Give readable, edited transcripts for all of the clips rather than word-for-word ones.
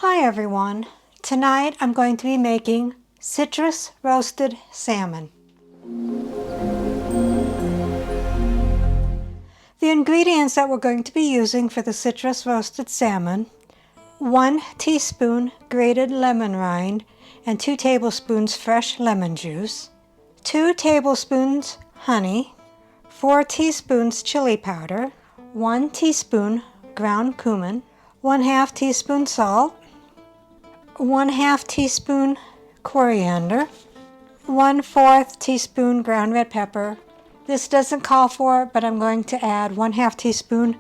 Hi everyone! Tonight I'm going to be making citrus roasted salmon. The ingredients that we're going to be using for the citrus roasted salmon: 1 teaspoon grated lemon rind and 2 tablespoons fresh lemon juice, 2 tablespoons honey, 4 teaspoons chili powder, 1 teaspoon ground cumin, 1/2 teaspoon salt, 1/2 teaspoon coriander, 1/4 teaspoon ground red pepper. This doesn't call for it, but I'm going to add 1/2 teaspoon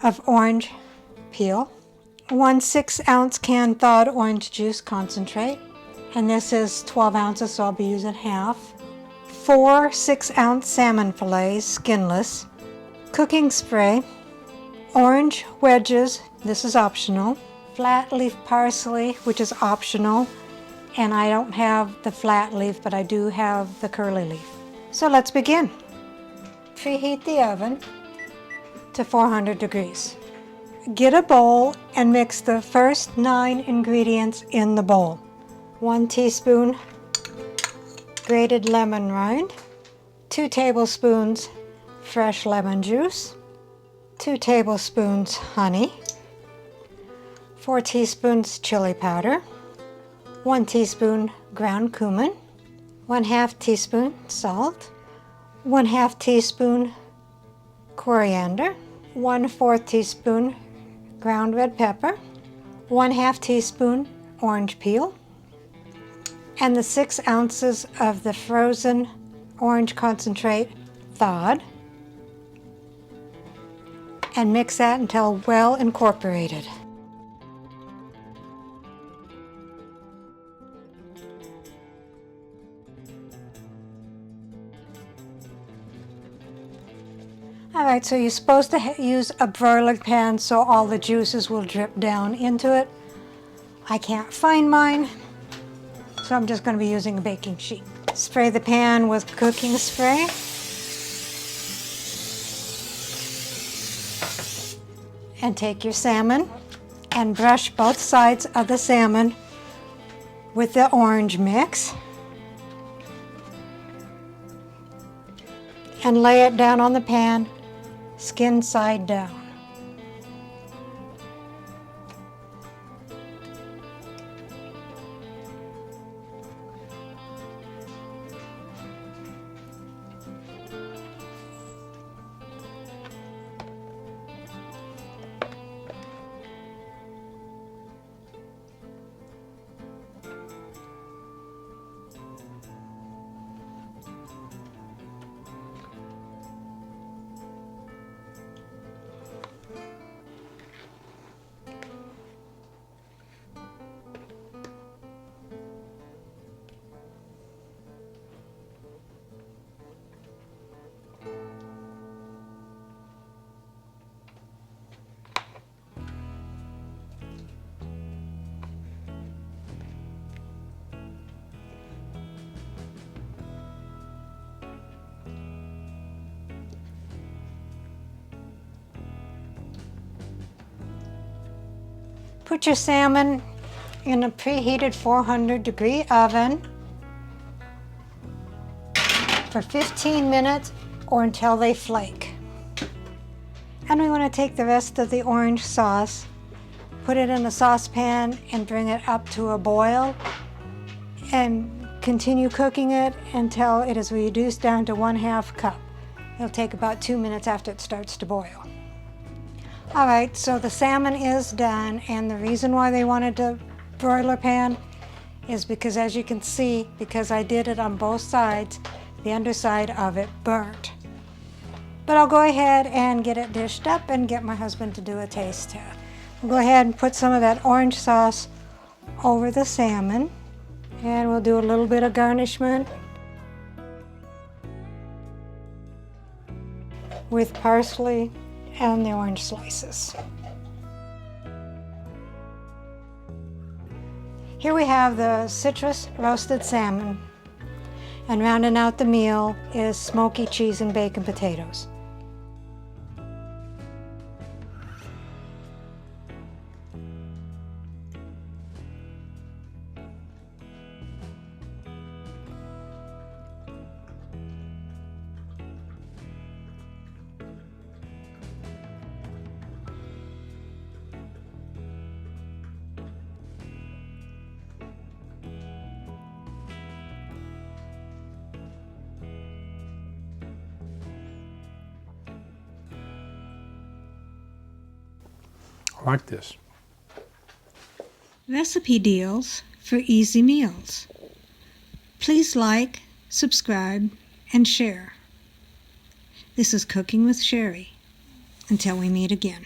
of orange peel, 1 6-ounce can thawed orange juice concentrate, and this is 12 ounces, so I'll be using half, 4 6-ounce salmon fillets, skinless, cooking spray, orange wedges, this is optional, flat leaf parsley, which is optional, and I don't have the flat leaf, but I do have the curly leaf. So let's begin. Preheat the oven to 400 degrees. Get a bowl and mix the first 9 ingredients in the bowl. 1 teaspoon grated lemon rind, 2 tablespoons fresh lemon juice, 2 tablespoons honey, 4 teaspoons chili powder, 1 teaspoon ground cumin, 1/2 teaspoon salt, 1/2 teaspoon coriander, 1/4 teaspoon ground red pepper, 1/2 teaspoon orange peel, and the 6 ounces of the frozen orange concentrate thawed, and mix that until well incorporated. Alright, so you're supposed to use a broiler pan so all the juices will drip down into it. I can't find mine, so I'm just going to be using a baking sheet. Spray the pan with cooking spray. And take your salmon and brush both sides of the salmon with the orange mix. And lay it down on the pan, skin side down. Put your salmon in a preheated 400-degree oven for 15 minutes or until they flake. And we want to take the rest of the orange sauce, put it in a saucepan and bring it up to a boil, and continue cooking it until it is reduced down to 1/2 cup. It'll take about 2 minutes after it starts to boil. Alright, so the salmon is done, and the reason why they wanted a broiler pan is because, as you can see, because I did it on both sides, the underside of it burnt. But I'll go ahead and get it dished up and get my husband to do a taste test. We'll go ahead and put some of that orange sauce over the salmon, and we'll do a little bit of garnishment with parsley and the orange slices. Here we have the citrus roasted salmon, and rounding out the meal is smoky cheese and bacon potatoes. I like this. Recipe deals for easy meals. Please like, subscribe, and share. This is Cooking with Sherry. Until we meet again.